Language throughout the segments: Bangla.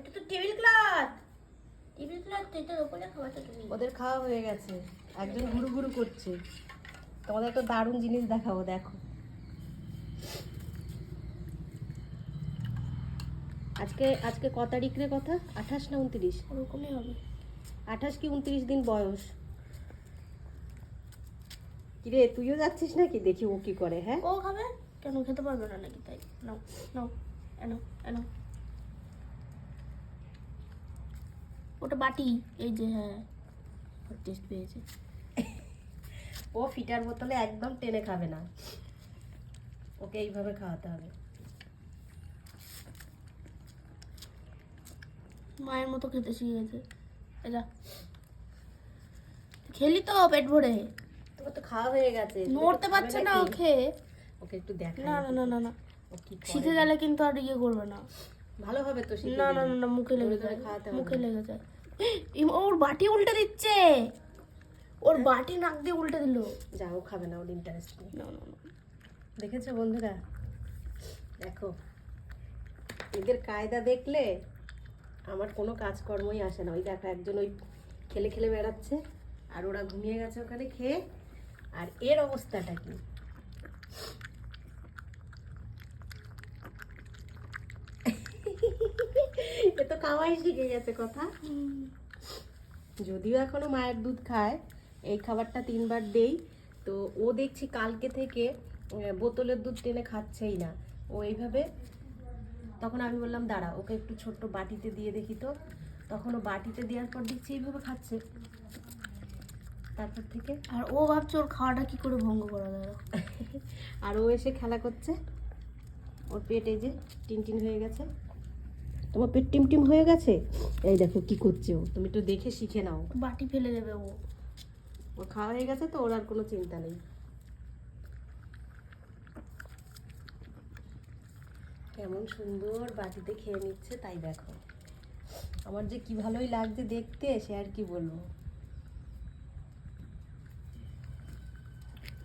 এটা তো টেবিল ক্লথ। টেবিল ক্লথ তো এটার উপরে খাওয়াটা তুমি। ওদের খাওয়া হয়ে গেছে, একজন ঘুরু ঘুরু করছে। তোমাদের একটা দারুণ জিনিস দেখাবো, দেখো। আজকে আজকে ক তারিখ রে কথা? 28 না 29? ওরকমই হবে। 28 কি 29 দিন বয়স। কিরে তুইও যাচ্ছিস নাকি? দেখি ও কি করে। হ্যাঁ ও খাবে কেন? খেতে পারবে না নাকি? তাই নাও নাও, এনো এনো। ওটা বাটি, এই যে, হ্যাঁ টেস্ট পেয়েছে। ও ফিটার বোতলে একদম টেনে খাবে না, ওকে এইভাবে খাওয়াতে হবে। মায়ের মতো খেতে শিখে গেছে এটা। খেলি তো পেট ভরে। তোমার তো খাওয়া হয়ে গেছে, নড়তে পারছে না ও খেয়ে। ওকে একটু দেখা। না না না না না, ও কি করে। শিখে গেলে কিন্তু আর ইয়ে করবে না। ভালো হবে তো শিখে না না গেলে। না না, মুখে লেগে যায়, খাওয়াতে হবে। মুখে লেগে যায়। ওর বাটি উল্টে দিচ্ছে, ওর বাটি নাক দিয়ে উল্টে দিল। যা, ও খাবে না, ওর ইন্টারেস্ট নেই। না না না, দেখেছো বন্ধুরা, দেখো এদের কায়দা দেখলে আমার কোনো কাজকর্মই আসে না। ওই দেখো একজন ওই খেলে খেলে বেড়াচ্ছে, আর ওরা ঘুমিয়ে গেছে ওখানে খেয়ে। আর এর অবস্থাটা কি? এ তো খাওয়াই শিখে গেছে কথা। যদিও এখনো মায়ের দুধ খায়, এই খাবারটা 3 বার দেই। তো ও দেখছি কালকে থেকে বোতলের দুধ টেনে খাচ্ছেই না, ও এইভাবে। তখন আমি বললাম দাঁড়া, ওকে একটু ছোট্ট বাটিতে দিয়ে দেখি তো। তখন ও বাটিতে দেওয়ার পর দেখছি এইভাবে খাচ্ছে। তারপর থেকে আর ও ভাবছে ওর খাওয়াটা কি করে ভঙ্গ করা যায়। আর ও এসে খেলা করছে। ওর পেট এই যে টিনটিন হয়ে গেছে। তোমার পেট টিমটিম হয়ে গেছে, এই দেখো কি করছে ও। তুমি একটু দেখে শিখে নাও। বাটি ফেলে দেবে ও। ওর খাওয়া হয়ে গেছে তো ওর আর কোনো চিন্তা নেই। কেমন সুন্দর বাটিতে খেয়ে নিচ্ছে, তাই দেখো। আমার যে কি ভালোই লাগছে দেখতে, সে আর কি বলবো।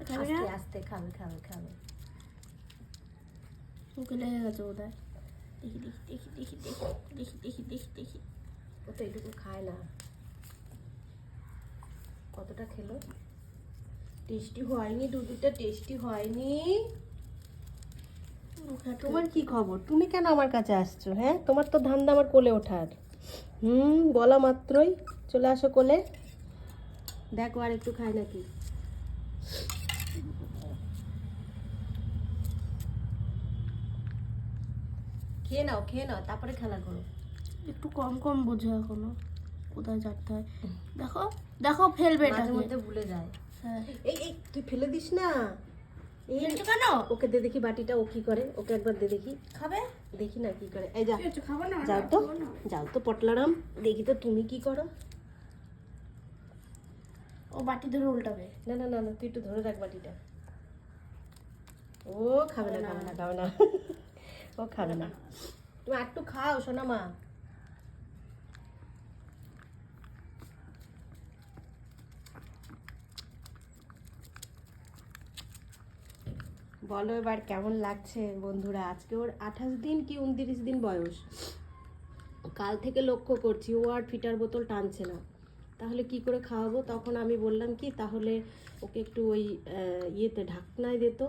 আস্তে আস্তে খাবে খাবে খাবে। মুখে লেগে গেছে বোধহয়। দেখি দেখি দেখি দেখি দেখি দেখি দেখি দেখি। ও তো এটুকু খায় না। কতটা খেলো? টেস্টি হয়নি দুধটা, টেস্টি হয়নি। তোমার কি খবর? তুমি কেন আমার কাছে আসছো? হ্যাঁ, তোমার তো ধান্দা আমার কোলে ওঠার। বলা মাত্রই চলে আসো কোলে। দেখো আর একটু খায় নাকি। খেয়ে নাও খেয়ে নাও, তারপরে খেলা করো। একটু কম কম বোঝে এখনো কোথায় চাটতে হয়। দেখো দেখো ফেলবে মাঝে এটাকে। মধ্যে ভুলে যায়। হ্যাঁ, এই এই তুই ফেলে দিস না। এই ফেলছো কেন? ওকে দে দেখি বাটিটা, ও কি করে। ওকে একবার দে দেখি, খাবে? দেখি না কি করে। এই যা, খাবো না, যাও তো, যাও তো পটলারাম, দেখি তো তুমি কি করো। ও বাটি ধরে উল্টাবে। না না না না, তুই একটু ধরে রাখ বাটিটা। ও খাবে না খাবে না খাবে না। ও খাবে না। তুমি একটু খাও সোনা মা। বলো এবার কেমন লাগছে বন্ধুরা। আজকে ওর 28 দিন কি 29 দিন বয়স। কাল থেকে লক্ষ্য করছি ও আর ফিটার বোতল টানছে না। তাহলে কি করে খাওয়াবো? তখন আমি বললাম কি, তাহলে ওকে একটু ওই ইয়েতে ঢাকনায় দিত।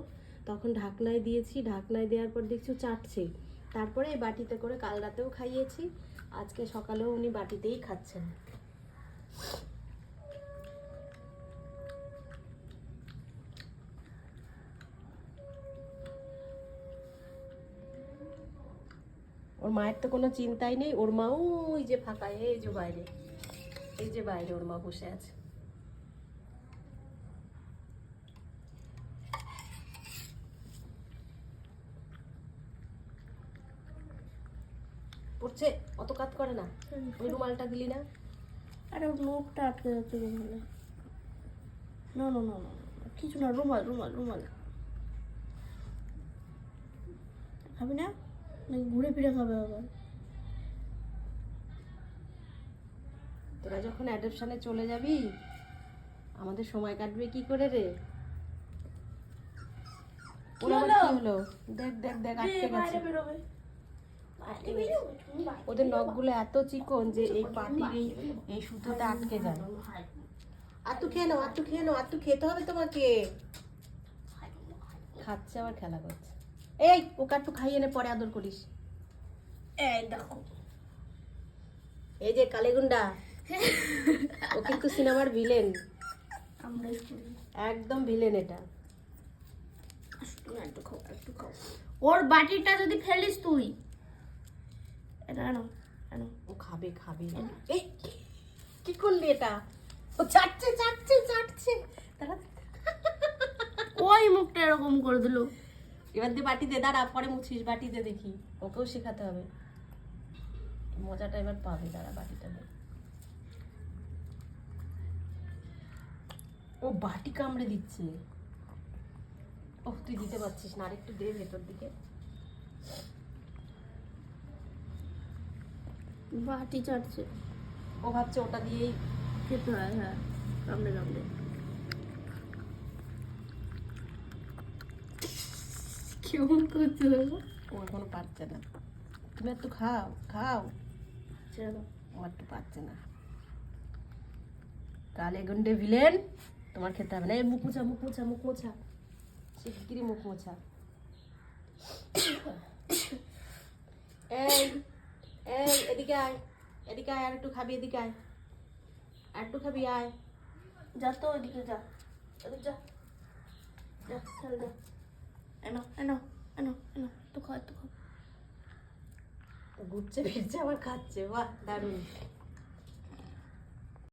তখন ঢাকনায় দিয়েছি, ঢাকনায় দেওয়ার পর দেখছি ও চাটছে। তারপরে এই বাটিতে করে কাল রাতেও খাইয়েছি, আজকে সকালেও উনি বাটিতেই খাচ্ছেন। ওর মায়ের তো কোনো চিন্তাই নেই। ওর মাও ওই যে ফাঁকা, এই যে বাইরে, এই যে বাইরে ওর মা বসে আছে। পড়ছে, অত কাজ করে না। ওই রুমালটা দিলি না? আরে ওর মুখটা আটকে যাচ্ছে রুমালে। না না না না না, কিছু না, রুমাল রুমাল রুমাল। খাবি না নাকি ঘুরে ফিরে খাবে আবার? তোরা যখন অ্যাডপশনে চলে যাবি, আমাদের সময় কাটবে কি করে রে? ওর আবার কি হলো? দেখ দেখ দেখ, আটকে গেছে। বাইরে বেরোবে, বাইরে বেরোবে, তুমি বাইরে ওদের নখগুলো এত চিকন যে এই পাটির এই সুতোতে আটকে যায়। আত্তু খেয়ে নাও, আত্তু খেয়ে নাও, আত্তু খেতে হবে তোমাকে। খাচ্ছে আবার খেলা করছে। এই ওকে একটু খাইয়ে এনে পরে আদর করিস। এই দেখো, এই যে কালেগুন্ডা, ও কিন্তু সিনেমার ভিলেন, আমরা স্কুল একদম ভিলেন এটা। একটু খাও, একটু খাও। ওর বাটিটা যদি ফেলিস তুই, এটা আনো আনো। ও খাবে খাবে। এই কি করলি এটা? ও চাটছে চাটছে চাটছে। দাঁড়া, ওই মুখটা এরকম করে দিল। এবার দিয়ে বাটি দে, দাঁড়া পরে মুছিস, বাটি দে দেখি, ওকেও শেখাতে হবে। মজাটা এবার পাবে, দাঁড়া বাটিটা দে। ও বাটি কামড়ে দিচ্ছে। ওহ তুই দিতে পারছিস না, আরেকটু দে ভেতর দিকে। বাটি চাটছে, ও ভাবছে ওটা দিয়েই খেতে হয়। হ্যাঁ, কামড়ে কামড়ে। কেমন করছে দেখো। ও এখনো পারছে না। তুমি একটু খাও খাও। চলো, ও একটু পারছে না। কালে গুন্ডে ভিলেন, তোমার খেতে হবে না। এই মুখ মোছা, মুখ মোছা, মুখ মোছা, শিগগিরই মুখ মোছা। এই এই এদিকে আয়, এদিকে আয়, আর একটু খাবি, এদিকে আয়, আর একটু খাবি, আয়। যা তো ওইদিকে যা, ওদিকে যা, যা চল যা। এনো এনো এনো এনো, তো খাও, তো খাও। ঘুরছে ফিরছে আবার খাচ্ছে, বাহ দারুণ।